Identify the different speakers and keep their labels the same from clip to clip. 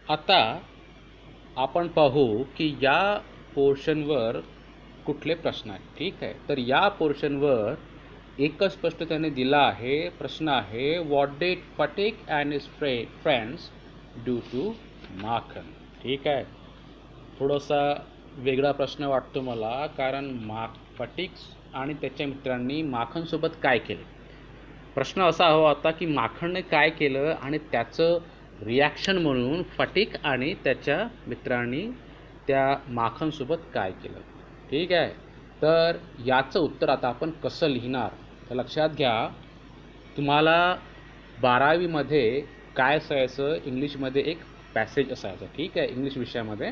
Speaker 1: आता आपण पाहू की या पोर्शनवर कुठले प्रश्न आहेत. ठीक आहे, तर या पोर्शनवर एकच स्पष्ट त्याने दिला आहे. प्रश्न आहे, what did Phatik and his friends do to Makhan. ठीक आहे, थोडासा वेगळा प्रश्न वाटतो मला, कारण फटिक आणि त्याच्या मित्रांनी माखनसोबत काय केले. प्रश्न असा हवा होता की माखनने काय केलं आणि त्याचं रिॲक्शन म्हणून फटिक आणि त्याच्या मित्रांनी त्या माखनसोबत काय केलं. ठीक आहे, तर याचं उत्तर आता आपण कसं लिहिणार. तर लक्षात घ्या, तुम्हाला 12वीमध्ये काय असायचं, इंग्लिशमध्ये एक पॅसेज असायचं. ठीक आहे, इंग्लिश विषयामध्ये,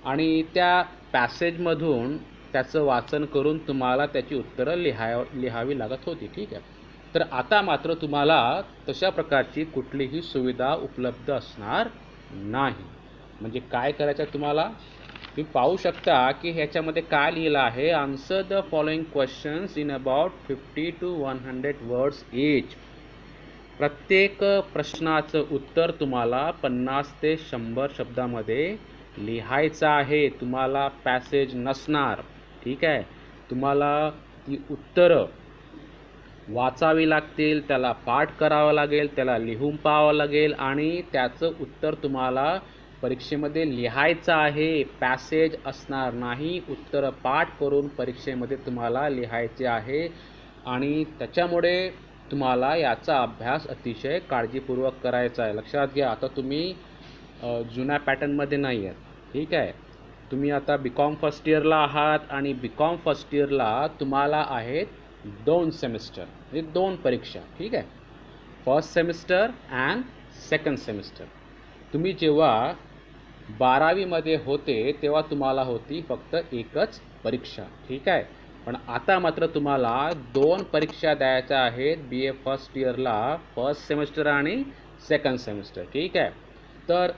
Speaker 1: आणि त्या पॅसेजमधून त्याचं वाचन करून तुम्हाला त्याची उत्तरं लिहावी लागत होती. ठीक आहे, तर आता मात्र तुम्हाला तशा प्रकारची कुठलीही सुविधा उपलब्ध असणार नाही. म्हणजे काय करायचं तुम्हाला, तुम्ही पाहू शकता की ह्याच्यामध्ये काय लिहिलं आहे, answer the following questions in about 50 to 100 words etch. प्रत्येक प्रश्नाचं उत्तर तुम्हाला 50 ते 100 शब्दामध्ये लिहायचं आहे. तुम्हाला पॅसेज नसणार. ठीक आहे, तुम्हाला ती उत्तरं वाचावी लागतील, त्याला पाठ करावं लागेल, त्याला लिहून पाहावं लागेल आणि त्याचं उत्तर तुम्हाला परीक्षेमध्ये लिहायचं आहे. पॅसेज असणार नाही, उत्तर पाठ करून परीक्षेमध्ये तुम्हाला लिहायचे आहे. आणि त्याच्यामुळे तुम्हाला याचा अभ्यास अतिशय काळजीपूर्वक करायचा आहे. लक्षात घ्या, आता तुम्ही जुन्या पॅटर्नमध्ये नाही आहेत. ठीक आहे, तुम्ही आता BCom फर्स्ट इयरला आहात आणि BCom फर्स्ट इयरला तुम्हाला आहेत 2 सेमिस्टर, म्हणजे 2 परीक्षा. ठीक आहे, first semester and second semester. तुम्ही जेव्हा 12वीमध्ये होते तेव्हा तुम्हाला होती फक्त एकच परीक्षा. ठीक आहे, पण आता मात्र तुम्हाला 2 परीक्षा द्यायच्या आहेत BA फर्स्ट इयरला, फर्स्ट सेमिस्टर आणि सेकंड सेमिस्टर. ठीक आहे, तर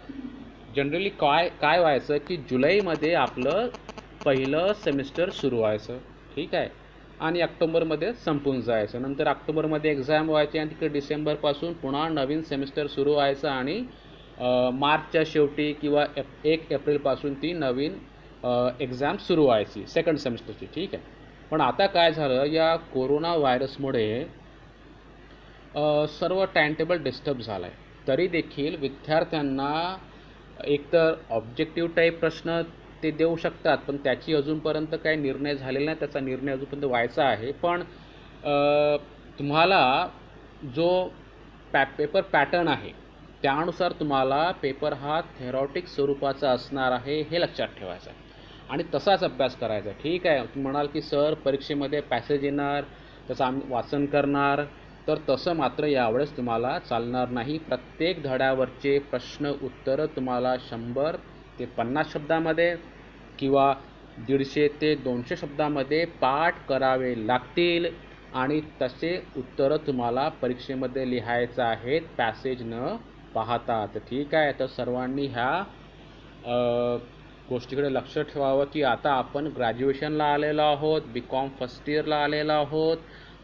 Speaker 1: जनरली काय व्हायचं की जुलैमध्ये आपलं पहिलं सेमिस्टर सुरू व्हायचं. ठीक आहे, आणि ऑक्टोबरमध्ये संपून जायचं. नंतर ऑक्टोबरमध्ये एक्झाम व्हायची आणि तिकडे डिसेंबरपासून पुन्हा नवीन सेमिस्टर सुरू व्हायचं आणि मार्चच्या शेवटी किंवा 1 एप्रिलपासून ती नवीन एक्झाम सुरू व्हायची सेकंड सेमिस्टरची. ठीक आहे, पण आता काय झालं, या कोरोना व्हायरसमुळे सर्व टाइमटेबल डिस्टर्ब झालं आहे. तरी देखील विद्यार्थ्यांना एकतर ऑब्जेक्टिव्ह टाईप प्रश्न ते देऊ शकतात, पण त्याची अजूनपर्यंत काही निर्णय झालेला नाही, त्याचा निर्णय अजूनपर्यंत व्हायचा आहे. पण तुम्हाला जो पेपर पॅटर्न आहे त्यानुसार तुम्हाला पेपर हा थेरॉटिक स्वरूपाचा असणार आहे, हे लक्षात ठेवायचं आहे आणि तसाच अभ्यास करायचा. ठीक आहे, तुम्ही म्हणाल की सर परीक्षेमध्ये पॅसेज येणार, त्याचं आम्ही वाचन करणार, तर तसं मात्र यावेळेस तुम्हाला चालणार नाही. प्रत्येक धड्यावरचे प्रश्न उत्तरं तुम्हाला 100 ते 50 शब्दामध्ये किंवा 150 ते 200 शब्दामध्ये पाठ करावे लागतील आणि तसे उत्तरं तुम्हाला परीक्षेमध्ये लिहायचं आहेत, पॅसेज न पाहता. तर ठीक आहे, तर सर्वांनी ह्या गोष्टीकडे लक्ष ठेवावं की आता आपण ग्रॅज्युएशनला आलेलो आहोत, BCom फर्स्ट इयरला आलेलो आहोत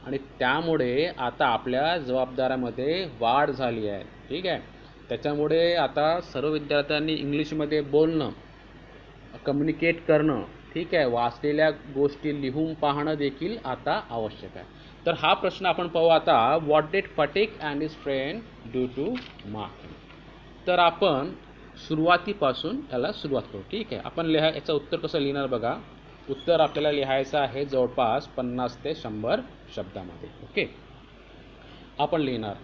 Speaker 1: आणि त्यामुळे आता आपल्या जबाबदाऱ्यामध्ये वाढ झाली आहे. ठीक आहे, त्याच्यामुळे आता सर्व विद्यार्थ्यांनी इंग्लिशमध्ये बोलणं, कम्युनिकेट करणं, ठीक आहे, वाचलेल्या गोष्टी लिहून पाहणं देखील आता आवश्यक आहे. तर हा प्रश्न आपण पाहू आता, what did Phatik and his friend do to Makhan. तर आपण सुरुवातीपासून याला सुरुवात करू. ठीक आहे, आपण याचं उत्तर कसं लिहिणार बघा. उत्तर आपल्याला लिहायचं आहे जवळपास 50 ते 100 शब्दामध्ये. ओके, आपण लिहिणार.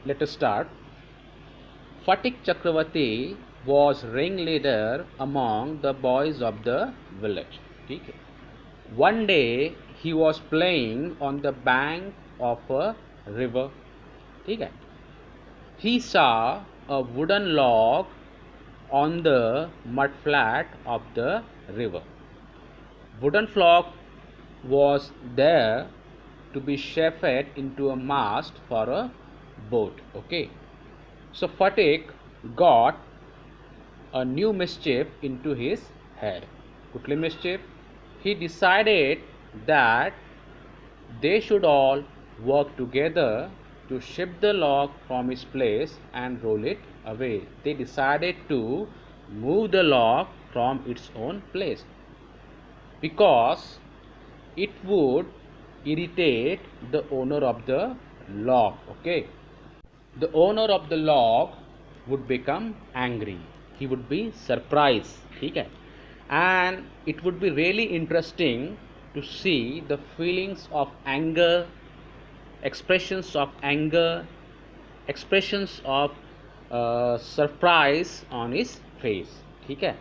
Speaker 1: Let us start. Phatik Chakravarti was ringleader among the boys of the village. ठीक है, one day he was playing on the bank of a river. ठीक है, he saw a wooden log on the mud flat of the river. Wooden log was there to be shaped into a mast for a boat. Okay, so Fatik got a new mischief into his head. कुठले mischief? He decided that they should all work together to shift the log from its place and roll it away. They decided to move the log from its own place because it would irritate the owner of the log. Okay, the owner of the log would become angry. He would be surprised. Okay, and it would be really interesting to see the feelings of anger, expressions of anger, expressions of surprise on his face. Okay,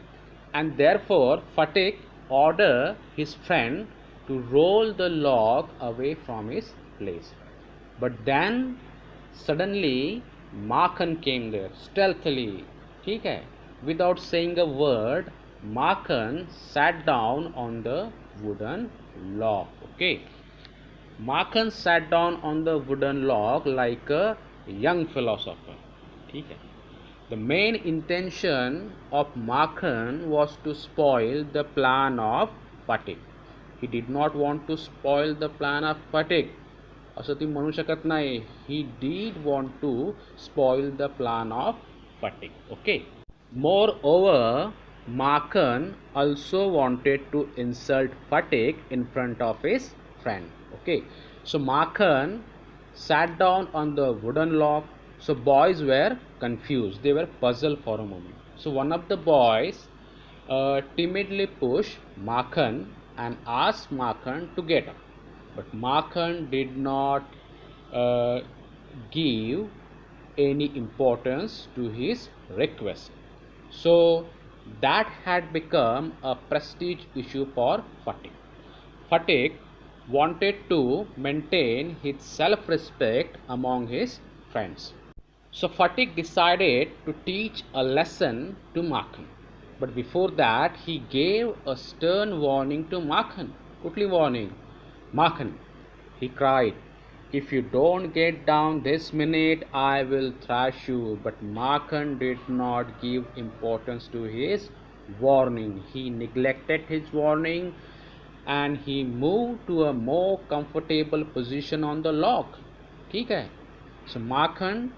Speaker 1: and therefore Phatik ordered his friend to roll the log away from his place. But then suddenly Makhan came there stealthily. Okay, without saying a word, Makhan sat down on the wooden log. Okay, Makhan sat down on the wooden log like a young philosopher. Okay. The main intention of Makhan was to spoil the plan of Phatik. He did not want to spoil the plan of Phatik. असं ती म्हणू शकत नाही. He did want to spoil the plan of Phatik. Okay. Moreover, Makhan also wanted to insult Phatik in front of his friend. Okay. So Makhan sat down on the wooden log. So boys were confused. They were puzzled for a moment. So one of the boys timidly pushed Makhan and asked Makhan to get up. But Makhan did not give any importance to his request. So that had become a prestige issue for Phatik. Phatik wanted to maintain his self-respect among his friends. So Phatik decided to teach a lesson to Makhan. But before that, he gave a stern warning to Makhan. Kutli warning? Makhan, he cried, if you don't get down this minute, I will thrash you. But Makhan did not give importance to his warning. He neglected his warning and he moved to a more comfortable position on the log. Okay? So Makhan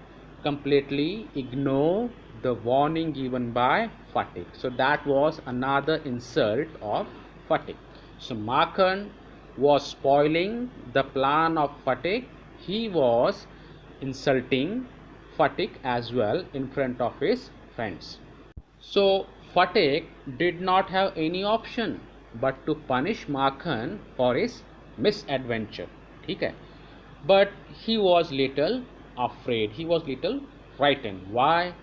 Speaker 1: completely ignored the warning given by Phatik. So that was another insult of Phatik. So Makhan was spoiling the plan of Phatik. He was insulting Phatik as well in front of his friends. So Phatik did not have any option but to punish Makhan for his misadventure. Okay? But he was little afraid. He was little frightened. Why?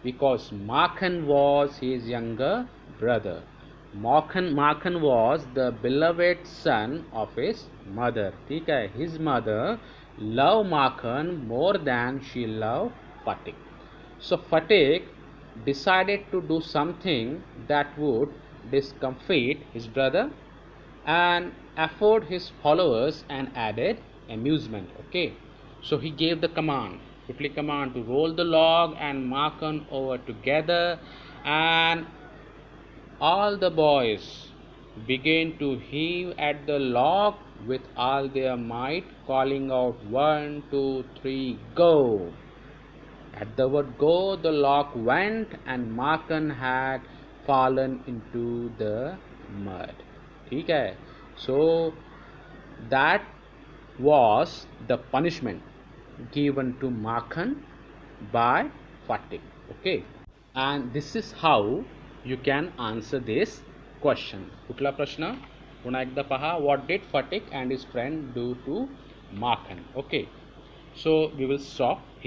Speaker 1: Because Makhan was his younger brother. Makhan was the beloved son of his mother. Okay? His mother loved Makhan more than she loved Phatik. So Phatik decided to do something that would discomfit his brother and afford his followers an added amusement. Okay, so he gave the command, quickly command to roll the log and Makhan over together, and all the boys began to heave at the log with all their might, calling out 1, 2, 3, go. At the word go, the log went and Makhan had fallen into the mud. Okay, so that was the punishment given to Makhan by Phatik. Okay, and this is how you can answer this question. कुठला प्रश्न पुन्हा एकदा पहा. What did Phatik and his friend do to Makhan? Okay, so we will stop here.